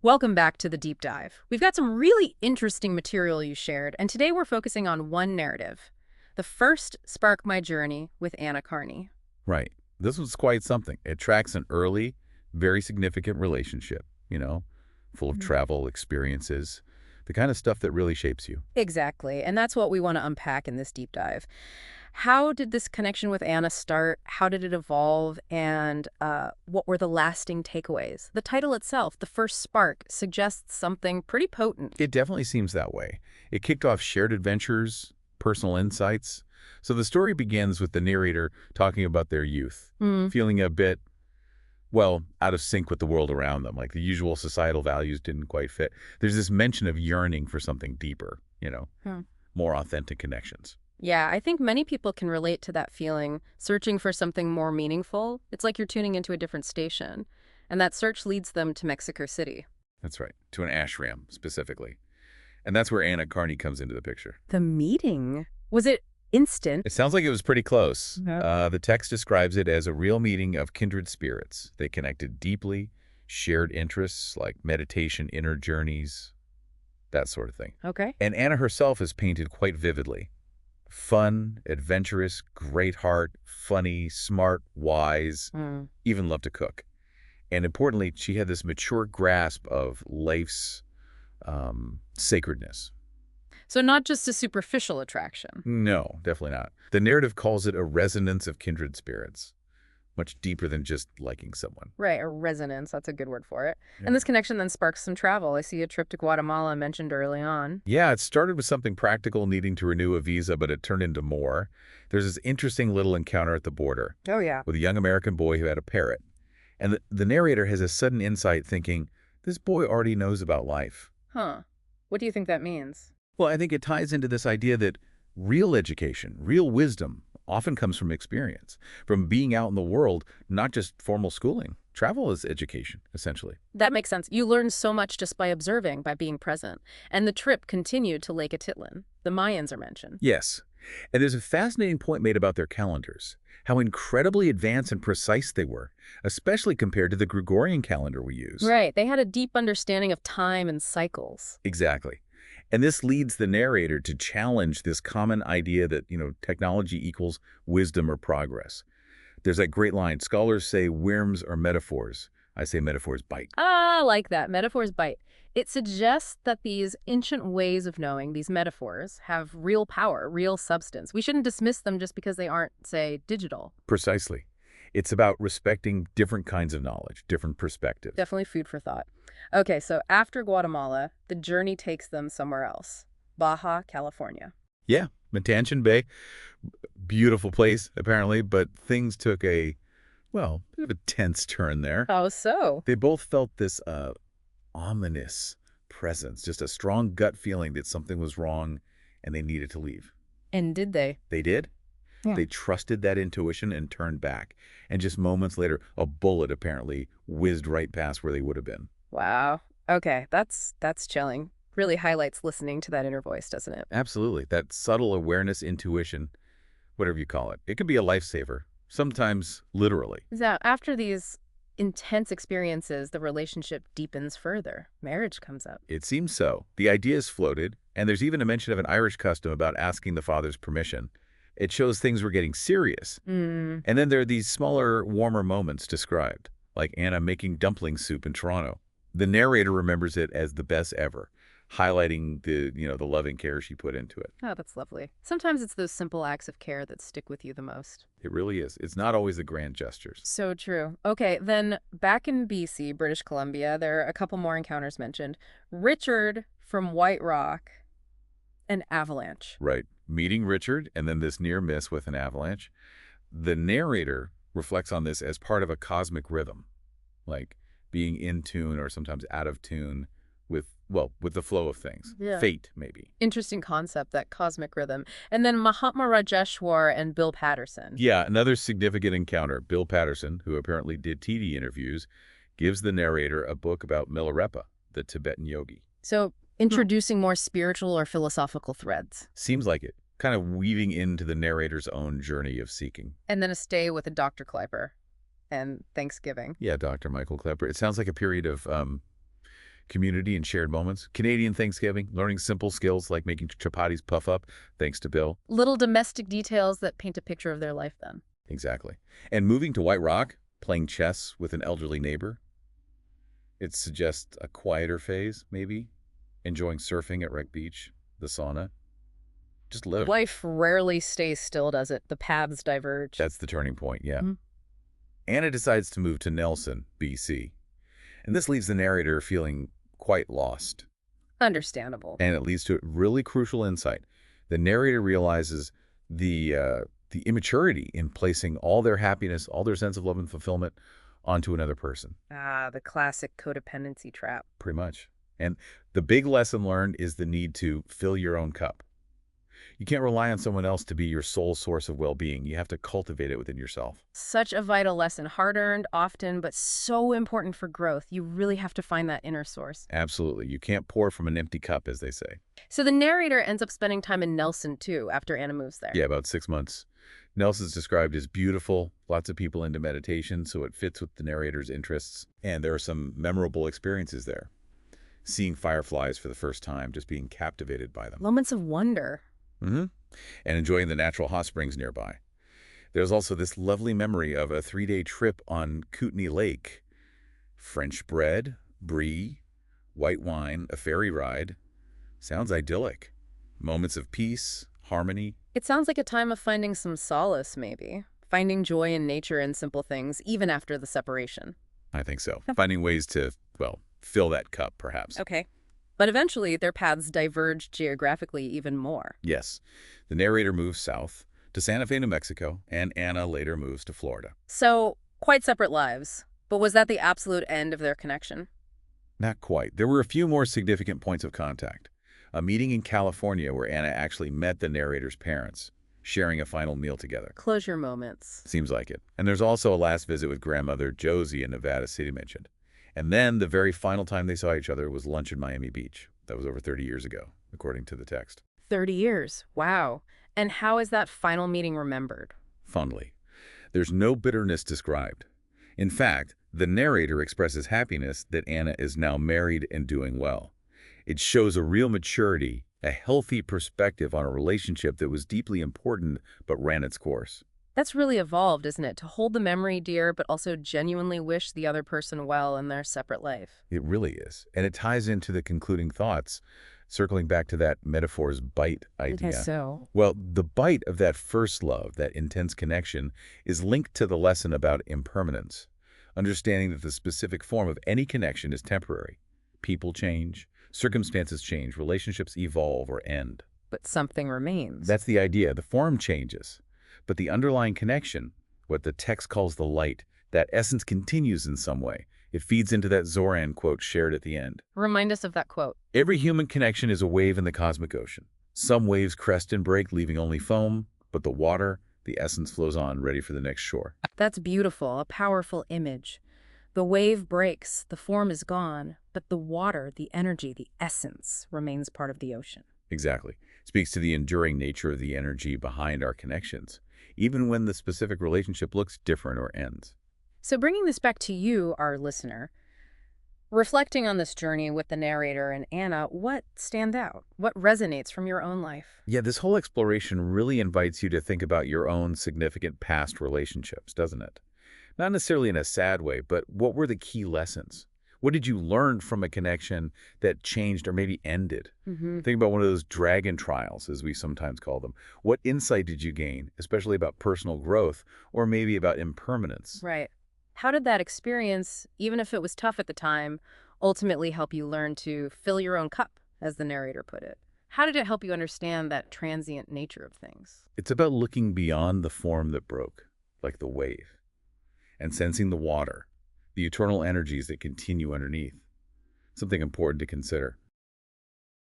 Welcome back to the deep dive. We've got some really interesting material you shared, and today we're focusing on one narrative. The first Spark My Journey with Anna Carney. Right. This was quite something. It tracks an early, very significant relationship, full of Mhm. travel, experiences, the kind of stuff that really shapes you. Exactly, and that's what we want to unpack in this deep dive. How did this connection with Anna start? How did it evolve? And what were the lasting takeaways? The title itself, The First Spark, suggests something pretty potent. It definitely seems that way. It kicked off shared adventures, personal insights. So the story begins with the narrator talking about their youth, Mm. feeling a bit, well, out of sync with the world around them, like the usual societal values didn't quite fit. There's this mention of yearning for something deeper, Hmm. more authentic connections. Yeah, I think many people can relate to that feeling, searching for something more meaningful. It's like you're tuning into a different station. And that search leads them to Mexico City. That's right, to an ashram specifically. And that's where Anna Carney comes into the picture. The meeting? Was it instant? It sounds like it was pretty close. Yep. The text describes it as a real meeting of kindred spirits. They connected deeply, shared interests like meditation, inner journeys, that sort of thing. Okay. And Anna herself is painted quite vividly. Fun, adventurous, great heart, funny, smart, wise, Mm. even loved to cook. And importantly, she had this mature grasp of life's sacredness. So not just a superficial attraction. No, definitely not. The narrative calls it a resonance of kindred spirits, much deeper than just liking someone. Right, a resonance. That's a good word for it. Yeah. And this connection then sparks some travel. I see a trip to Guatemala mentioned early on. Yeah, it started with something practical, needing to renew a visa, but it turned into more. There's this interesting little encounter at the border Oh, yeah. with a young American boy who had a parrot. And the narrator has a sudden insight thinking, this boy already knows about life. Huh. What do you think that means? Well, I think it ties into this idea that real education, real wisdom, often comes from experience, from being out in the world, not just formal schooling. Travel is education, essentially. That makes sense. You learn so much just by observing, by being present. And the trip continued to Lake Atitlan. The Mayans are mentioned. Yes. And there's a fascinating point made about their calendars, how incredibly advanced and precise they were, especially compared to the Gregorian calendar we use. Right. They had a deep understanding of time and cycles. Exactly. And this leads the narrator to challenge this common idea that, technology equals wisdom or progress. There's that great line, scholars say whims are metaphors. I say metaphors bite. Ah, I like that. Metaphors bite. It suggests that these ancient ways of knowing, these metaphors, have real power, real substance. We shouldn't dismiss them just because they aren't, say, digital. Precisely. It's about respecting different kinds of knowledge, different perspectives. Definitely food for thought. Okay, so after Guatemala, the journey takes them somewhere else. Baja, California. Yeah, Matanchen Bay, beautiful place, apparently, but things took a, well, bit of a tense turn there. How so? They both felt this ominous presence, just a strong gut feeling that something was wrong and they needed to leave. And did they? They did. Yeah. They trusted that intuition and turned back. And just moments later, a bullet apparently whizzed right past where they would have been. Wow. Okay, that's chilling. Really highlights listening to that inner voice, doesn't it? Absolutely. That subtle awareness, intuition, whatever you call it. It can be a lifesaver, sometimes literally. Now, after these intense experiences, the relationship deepens further. Marriage comes up. It seems so. The idea is floated, and there's even a mention of an Irish custom about asking the father's permission. It shows things were getting serious. Mm. And then there are these smaller, warmer moments described, like Anna making dumpling soup in Toronto. The narrator remembers it as the best ever, highlighting the loving care she put into it. Oh, that's lovely. Sometimes it's those simple acts of care that stick with you the most. It really is. It's not always the grand gestures. So true. Okay, then back in BC, British Columbia, there are a couple more encounters mentioned. Richard from White Rock, an avalanche. Right. Meeting Richard and then this near miss with an avalanche. The narrator reflects on this as part of a cosmic rhythm, like being in tune or sometimes out of tune with the flow of things. Yeah. Fate, maybe. Interesting concept, that cosmic rhythm. And then Mahatma Rajeshwar and Bill Patterson. Yeah, another significant encounter. Bill Patterson, who apparently did TD interviews, gives the narrator a book about Milarepa, the Tibetan yogi. So introducing more spiritual or philosophical threads. Seems like it. Kind of weaving into the narrator's own journey of seeking. And then a stay with a Dr. Kleiper and Thanksgiving. Yeah, Dr. Michael Klepper. It sounds like a period of community and shared moments. Canadian Thanksgiving, learning simple skills like making chapatis puff up, thanks to Bill. Little domestic details that paint a picture of their life then. Exactly. And moving to White Rock, playing chess with an elderly neighbor. It suggests a quieter phase, maybe. Enjoying surfing at Wreck Beach, the sauna. Just live. Life rarely stays still, does it? The paths diverge. That's the turning point, yeah. Mhm. Anna decides to move to Nelson, BC. And this leaves the narrator feeling quite lost. Understandable. And it leads to a really crucial insight. The narrator realizes the immaturity in placing all their happiness, all their sense of love and fulfillment onto another person, Ah, the classic codependency trap. pretty much. And the big lesson learned is the need to fill your own cup. You can't rely on someone else to be your sole source of well-being. You have to cultivate it within yourself. Such a vital lesson, hard-earned often, but so important for growth. You really have to find that inner source. Absolutely. You can't pour from an empty cup, as they say. So the narrator ends up spending time in Nelson, too, after Anna moves there. Yeah, about 6 months. Nelson's described as beautiful, lots of people into meditation, so it fits with the narrator's interests. And there are some memorable experiences there. Seeing fireflies for the first time, just being captivated by them. Moments of wonder. Mm-hmm. And enjoying the natural hot springs nearby. There's also this lovely memory of a 3-day trip on Kootenay Lake. French bread, brie, white wine, a ferry ride. Sounds idyllic. Moments of peace, harmony. It sounds like a time of finding some solace, maybe. Finding joy in nature and simple things, even after the separation. I think so. Finding ways to, well, fill that cup, perhaps. Okay. But eventually, their paths diverge geographically even more. Yes. The narrator moves south to Santa Fe, New Mexico, and Anna later moves to Florida. So, quite separate lives. But was that the absolute end of their connection? Not quite. There were a few more significant points of contact. A meeting in California where Anna actually met the narrator's parents, sharing a final meal together. Closure moments. Seems like it. And there's also a last visit with grandmother Josie in Nevada City mentioned. And then the very final time they saw each other was lunch in Miami Beach. That was over 30 years ago, according to the text. 30 years. Wow. And how is that final meeting remembered? Fondly. There's no bitterness described. In fact, the narrator expresses happiness that Anna is now married and doing well. It shows a real maturity, a healthy perspective on a relationship that was deeply important but ran its course. That's really evolved, isn't it? To hold the memory dear, but also genuinely wish the other person well in their separate life. It really is. And it ties into the concluding thoughts, circling back to that metaphor's bite idea. So? Well, the bite of that first love, that intense connection, is linked to the lesson about impermanence, understanding that the specific form of any connection is temporary. People change, circumstances change, relationships evolve or end. But something remains. That's the idea. The form changes, but the underlying connection, what the text calls the light, that essence continues in some way. It feeds into that Zoran quote shared at the end. Remind us of that quote. Every human connection is a wave in the cosmic ocean. Some waves crest and break, leaving only foam, but the water, the essence flows on, ready for the next shore. That's beautiful, a powerful image. The wave breaks, the form is gone, but the water, the energy, the essence remains part of the ocean. Exactly. Speaks to the enduring nature of the energy behind our connections, even when the specific relationship looks different or ends. So bringing this back to you, our listener, reflecting on this journey with the narrator and Anna, what stands out? What resonates from your own life? Yeah, this whole exploration really invites you to think about your own significant past relationships, doesn't it? Not necessarily in a sad way, but what were the key lessons? What did you learn from a connection that changed or maybe ended? Think about one of those dragon trials, as we sometimes call them. What insight did you gain, especially about personal growth or maybe about impermanence? Right. How did that experience, even if it was tough at the time, ultimately help you learn to fill your own cup, as the narrator put it? How did it help you understand that transient nature of things? It's about looking beyond the form that broke, like the wave, and sensing the water, the eternal energies that continue underneath. Something important to consider.